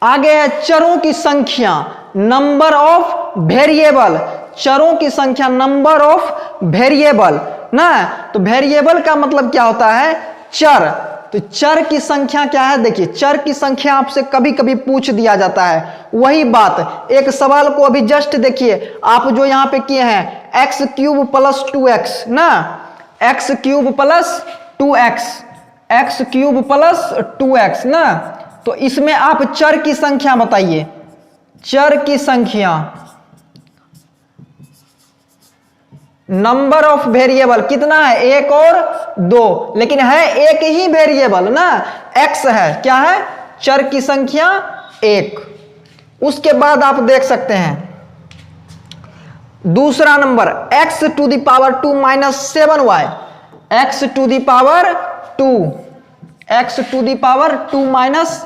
आगे है चरों की संख्या, नंबर ऑफ वेरिएबल, चरों की संख्या नंबर ऑफ वेरिएबल ना। तो वेरिएबल का मतलब क्या होता है, चर। तो चर की संख्या क्या है, देखिए चर की संख्या आपसे कभी कभी पूछ दिया जाता है। वही बात, एक सवाल को अभी जस्ट देखिए आप जो यहां पे किए हैं, एक्स क्यूब प्लस 2x ना, x cube plus 2x, x cube plus 2x ना। तो इसमें आप चर की संख्या बताइए, चर की संख्या, नंबर ऑफ वेरिएबल कितना है, एक और दो, लेकिन है एक ही वेरिएबल ना, x है, क्या है, चर की संख्या एक। उसके बाद आप देख सकते हैं दूसरा number x to the power 2 minus 7y, x to the power 2, x to the power 2 minus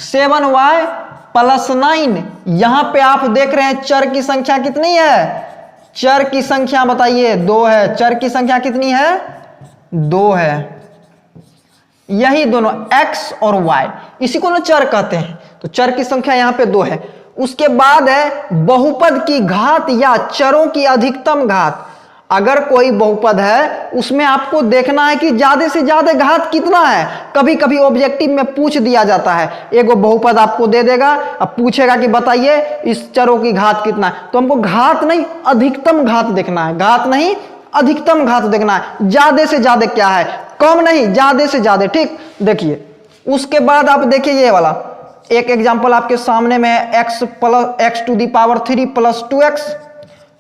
7y plus 9। यहां पे आप देख रहे हैं चर की संख्या कितनी है, चर की संख्या बताइए, 2 है। चर की संख्या कितनी है, 2 है। यही दोनों x और y, इसी को ना चर कहते हैं। तो चर की संख्या यहां पे 2 है। उसके बाद है बहुपद की घात या चरों की अधिकतम घात। अगर कोई बहुपद है उसमें आपको देखना है कि ज्यादा से ज्यादा घात कितना है। कभी कभी ऑब्जेक्टिव में पूछ दिया जाता है, एक बहुपद आपको दे देगा, अब पूछेगा कि बताइए इस चरों की घात कितना है। तो हमको घात नहीं अधिकतम घात देखना है, घात नहीं अधिकतम घात देखना है, ज्यादा से ज्यादा क्या है, कम नहीं ज्यादा से ज्यादा, ठीक। देखिए उसके बाद आप देखिए ये वाला एक एग्जाम्पल आपके सामने में है, x to the power 3 plus 2x।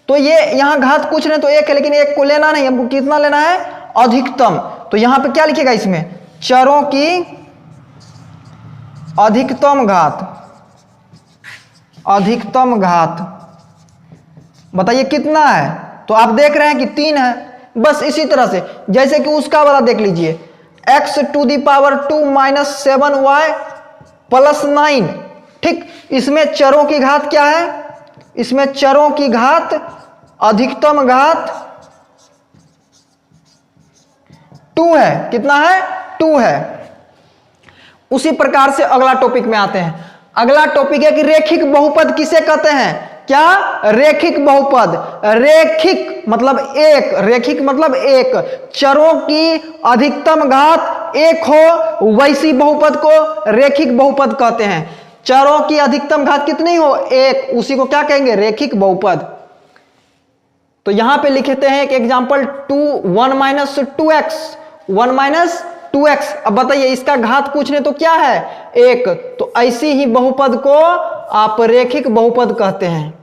तो ये यहां घात कुछ नहीं तो एक है, लेकिन एक को लेना नहीं, हमको कितना लेना है, अधिकतम। तो यहां पे क्या लिखेगा, इसमें चरों की अधिकतम घात, अधिकतम घात बताइए कितना है। तो आप देख रहे हैं कि 3 है। बस इसी तरह से जैसे कि उसका वाला देख लीजिए, x to the power 2 minus 7y plus 9, ठीक। इसमें चरों की घात क्या है, इसमें चरों की घात अधिकतम घात 2 है। कितना है, 2 है। उसी प्रकार से अगला टॉपिक में आते हैं। अगला टॉपिक है कि रेखिक बहुपद किसे कहते हैं, क्या, रेखिक बहुपद। रेखिक मतलब एक, रेखिक मतलब एक, चरों की अधिकतम घात एक हो वैसी बहुपद को रेखिक बहुपद कहते हैं। चरों की अधिकतम घात कितनी हो, एक, उसी को क्या कहेंगे, रेखिक बहुपद। तो यहां पे लिखते हैं एक example 1 minus 2x, 1 minus 2x। अब बताइए इसका घात पूछने तो क्या है, एक। तो ऐसी ही बहुपद को आप रेखिक बहुपद कहते हैं।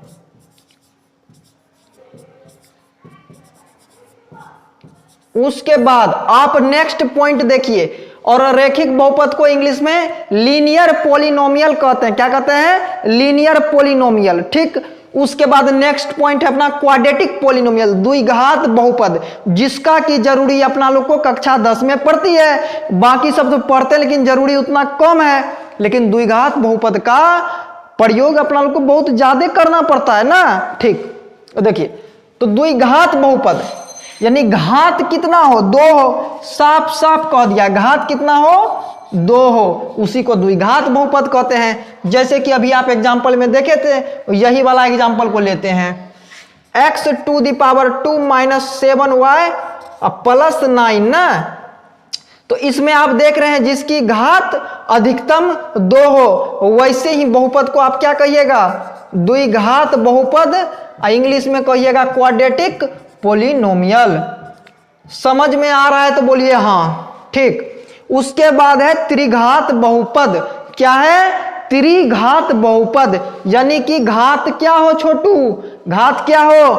उसके बाद आप नेक्स्ट पॉइंट देखिए, और रेखिक बहुपद को इंग्लिश में लीनियर पॉलिनोमियल कहते हैं। क्या कहते हैं, लीनियर पॉलिनोमियल, ठीक। उसके बाद नेक्स्ट पॉइंट है अपना क्वाड्रेटिक पॉलिनोमियल, द्विघात बहुपद, जिसका की जरूरी अपना लोग को कक्षा 10 में पढ़ती है। बाकी सब तो पढ़ते हैं लेकिन जरूरी उतना कम है, लेकिन द्विघात बहुपद का प्रयोग अपना लोग को बहुत ज्यादा करना पड़ता है ना, ठीक। देखिए तो द्विघात बहुपद यानी घात कितना हो, 2 हो, साफ साफ कह दिया, घात कितना हो, 2 हो, उसी को द्विघात बहुपद कहते हैं। जैसे कि अभी आप एग्जांपल में देखे थे, यही वाला एग्जांपल को लेते हैं, x to the power 2 minus 7y plus 9 ना। तो इसमें आप देख रहे हैं जिसकी घात अधिकतम 2 हो वैसे ही बहुपद को आप क्या कहिएगा, द्विघात बहुपद, इंग्लिश में कहिएगा क्वाड्रेटिक पॉलिनोमियल। समझ में आ रहा है तो बोलिए हाँ, ठीक। उसके बाद है त्रिघात बहुपद। क्या है, त्रिघात बहुपद, यानी कि घात क्या हो छोटू, घात क्या हो,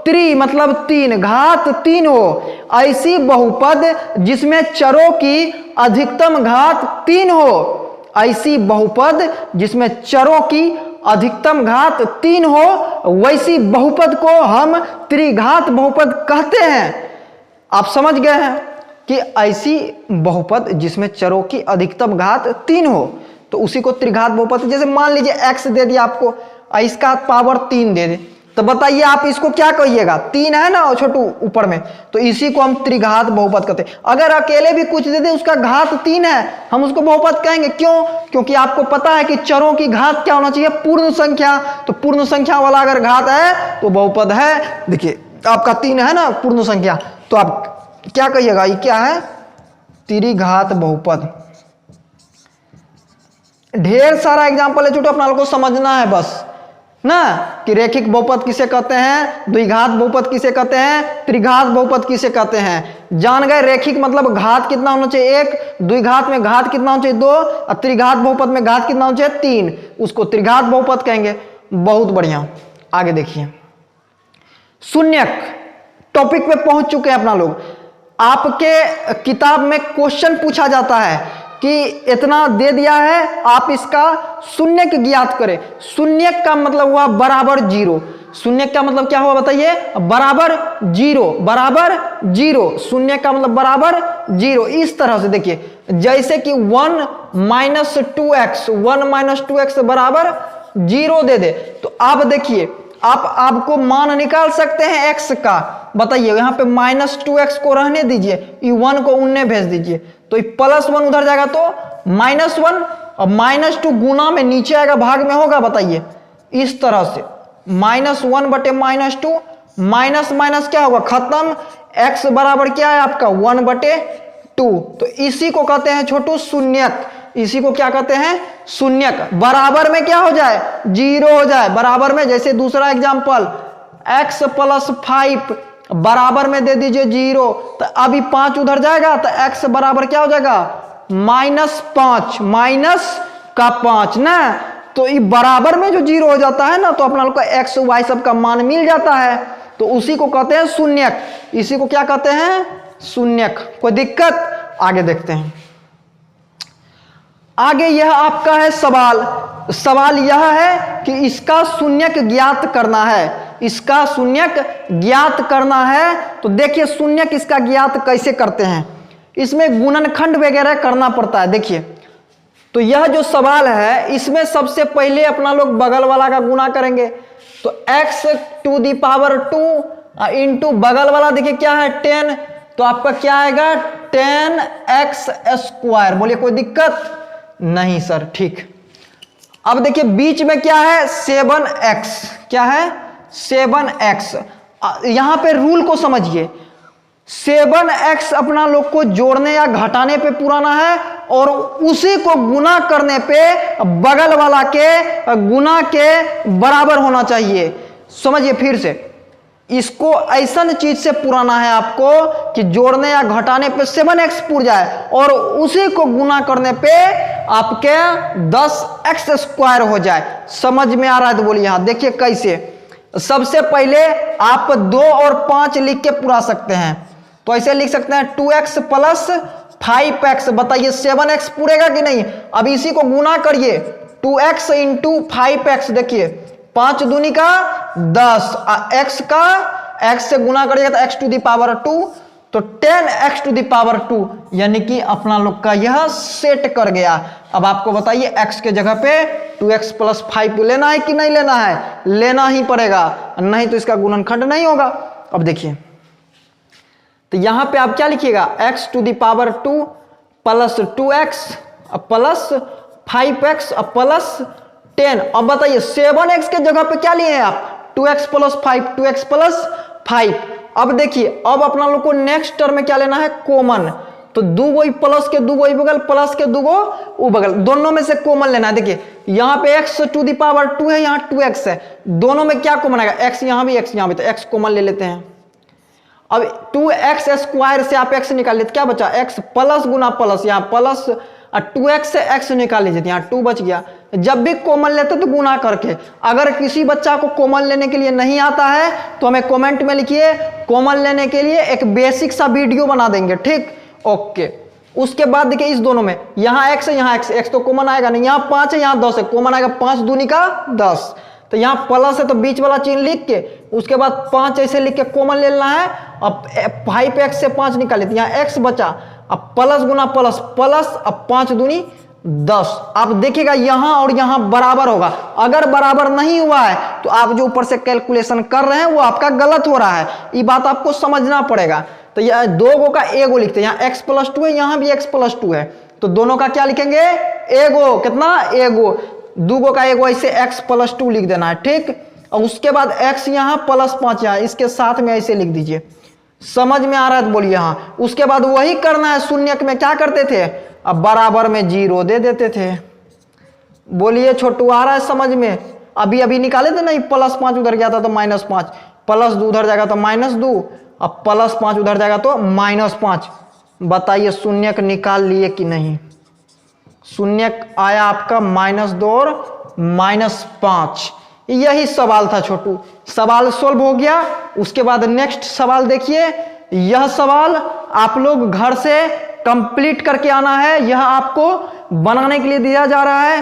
त्रि मतलब 3, घात 3 हो। ऐसी बहुपद जिसमें चरों की अधिकतम घात 3 हो, ऐसी बहुपद जिसमें चरों की अधिकतम घात 3 हो वैसी बहुपद को हम त्रिघात बहुपद कहते हैं। आप समझ गए हैं कि ऐसी बहुपद जिसमें चरों की अधिकतम घात 3 हो तो उसी को त्रिघात बहुपद। जैसे मान लीजिए x दे दिया आपको, इसका पावर 3 दे दे, तो बताइए आप इसको क्या कहिएगा, 3 है ना छोटू ऊपर में, तो इसी को हम त्रिघात बहुपद कहते हैं। अगर अकेले भी कुछ दे दे उसका घात 3 है, हम उसको बहुपद कहेंगे। क्यों? क्योंकि आपको पता है कि चरों की घात क्या होना चाहिए, पूर्ण संख्या। तो पूर्ण संख्या वाला अगर घात है तो बहुपद है। देखिए आपका 3 है ना पूर्ण संख्या, तो आप क्या कहिएगा, ये क्या है, त्रिघात बहुपद। ढेर सारा एग्जाम्पल है छोटू, अपना लोग को समझना है बस ना, कि रेखिक बहुपद किसे कहते हैं, द्विघात बहुपद किसे कहते हैं, त्रिघात बहुपद किसे कहते हैं। जान गए रेखिक मतलब घात कितना होना चाहिए 1, द्विघात में घात कितना होना चाहिए 2, और त्रिघात बहुपद में घात कितना होना चाहिए 3, उसको त्रिघात बहुपद कहेंगे। बहुत बढ़िया, आगे देखिए शून्यक टॉपिक पे पहुंच चुके हैं अपना लोग। आपके किताब में क्वेश्चन पूछा जाता है कि इतना दे दिया है, आप इसका शून्यक ज्ञात करें। शून्यक का मतलब हुआ बराबर 0। शून्यक का मतलब क्या हुआ बताइए, बराबर 0, बराबर 0। शून्यक का मतलब बराबर 0। इस तरह से देखिए, जैसे कि 1 - 2x, 1 - 2x बराबर 0 दे दे, तो आप देखिए आपको मान निकाल सकते हैं x का। बताइए यहाँ पे -2x को रहने दीजिए, ये 1 को उन्ने भेज दीजिए, तो ये +1 उधर जाएगा तो -1, और -2 गुना में नीचे आएगा, भाग में होगा। बताइए इस तरह से -1 बटे -2, माइनस माइनस क्या होगा, खत्म। x बराबर क्या है आपका 1/2। तो इसी को कहते हैं छोटू शून्यक। इसी को क्या कहते हैं, शून्यक। बराबर में क्या हो जाए, 0 हो जाए। बराबर में जैसे दूसरा एग्जांपल x + 5 बराबर में दे दीजिए 0, तो अभी 5 उधर जाएगा, तो x बराबर क्या हो जाएगा -5, -5 ना। तो ये बराबर में जो 0 हो जाता है ना, तो अपना लोग का x y सब का मान मिल जाता है, तो उसी को कहते हैं शून्यक। इसी को क्या कहते हैं, शून्यक। कोई दिक्कत, आगे देखते हैं। आगे यह आपका है सवाल। सवाल यह है कि इसका शून्यक ज्ञात करना है। इसका शून्यक ज्ञात करना है, तो देखिए शून्यक इसका ज्ञात कैसे करते हैं। इसमें गुणनखंड वगैरह करना पड़ता है। देखिए तो यह जो सवाल है, इसमें सबसे पहले अपना लोग बगल वाला का गुणा करेंगे। तो x⁴ इंटू बगल वाला देखिए क्या है 10, तो आपका क्या आएगा 10x²। बोलिए कोई दिक्कत नहीं सर, ठीक। अब देखिए बीच में क्या है 7x, क्या है 7x। यहां पे रूल को समझिए, 7x अपना लोग को जोड़ने या घटाने पे पुराना है, और उसी को गुना करने पे बगल वाला के गुना के बराबर होना चाहिए। समझिए फिर से, इसको ऐसा चीज से पुराना है आपको कि जोड़ने या घटाने पे 7x पुर जाए, और उसी को गुना करने पे आपके 10x² हो जाए। समझ में आ रहा है तो बोलिए हाँ। देखिए कैसे, सबसे पहले आप 2 और 5 लिख के पुरा सकते हैं। तो ऐसे लिख सकते हैं 2x + 5x। बताइए 7x पूरेगा कि नहीं। अब इसी को गुना करिए, 2x × 5x। देखिए 5 दूनी का 10, x का x से गुना करिएगा तो x⁴, तो 10x⁴, यानी कि अपना लोग का यह सेट कर गया। अब आपको बताइए x के जगह पे 2x + 5 लेना है कि नहीं लेना है, लेना ही पड़ेगा, नहीं तो इसका गुणनखंड नहीं होगा। अब देखिए तो यहां पे आप क्या लिखिएगा, x⁴ + 2x + 5x + 10। अब बताइए 7x के जगह पे क्या लिए हैं आप, 2x + 5, 2x + 5। अब देखिए अब अपना लोग को नेक्स्ट टर्म में क्या लेना है, कॉमन। तो 2 प्लस के 2 बगल, प्लस के 2 वो बगल, दोनों में से कॉमन लेना है। देखिए यहाँ पे x⁴ है, यहाँ 2x है, दोनों में क्या कॉमन आएगा, x यहाँ भी x यहाँ भी, तो x कॉमन ले लेते हैं। अब 2x² से आप x निकाल लेते, क्या बचा x प्लस गुना प्लस, यहाँ प्लस, और 2x से x निकाल लीजिए, यहाँ 2 बच गया। जब भी कॉमन लेते तो गुना करके। अगर किसी बच्चा को कॉमन लेने के लिए नहीं आता है तो हमें कमेंट में लिखिए, कॉमन लेने के लिए एक बेसिक सा वीडियो बना देंगे, ठीक, ओके। उसके बाद देखिए इस दोनों में, यहाँ x है, यहाँ x तो कॉमन आएगा नहीं, यहाँ 5 है, यहाँ 10 है, कॉमन आएगा 5 दूनी का 10। तो यहाँ प्लस है तो बीच वाला चिन्ह लिख के, उसके बाद 5 ऐसे लिख के कॉमन ले लेना है। अब 5x से 5 निकाल लेते, यहाँ x बचा, अब प्लस गुना प्लस, प्लस, अब 5 दूनी 10। आप देखिएगा यहां और यहां बराबर होगा, अगर बराबर नहीं हुआ है तो आप जो ऊपर से कैलकुलेशन कर रहे हैं वो आपका गलत हो रहा है, ये बात आपको समझना पड़ेगा। तो यह 2 गो का एगो लिखते हैं, यहाँ x+2 है, यहाँ भी x+2 है, तो दोनों का क्या लिखेंगे, एगो। कितना, एगो। 2 गो का एगो ऐसे x+2 लिख देना है, ठीक। और उसके बाद x यहाँ +5 यहाँ, इसके साथ में ऐसे लिख दीजिए। समझ में आ रहा है तो बोलिए हाँ। उसके बाद वही करना है, शून्यक में क्या करते थे, अब बराबर में 0 दे देते थे। बोलिए छोटू आ रहा है समझ में। अभी अभी निकाले थे नहीं, +5 उधर गया था तो -5, +2 उधर जाएगा तो -2, अब +5 उधर जाएगा तो -5। बताइए शून्यक निकाल लिए कि नहीं। शून्यक आया आपका -2 और -5। यही सवाल था छोटू। सवाल सोल्व हो गया। उसके बाद नेक्स्ट सवाल देखिए, यह सवाल आप लोग घर से कंप्लीट करके आना है, यह आपको बनाने के लिए दिया जा रहा है।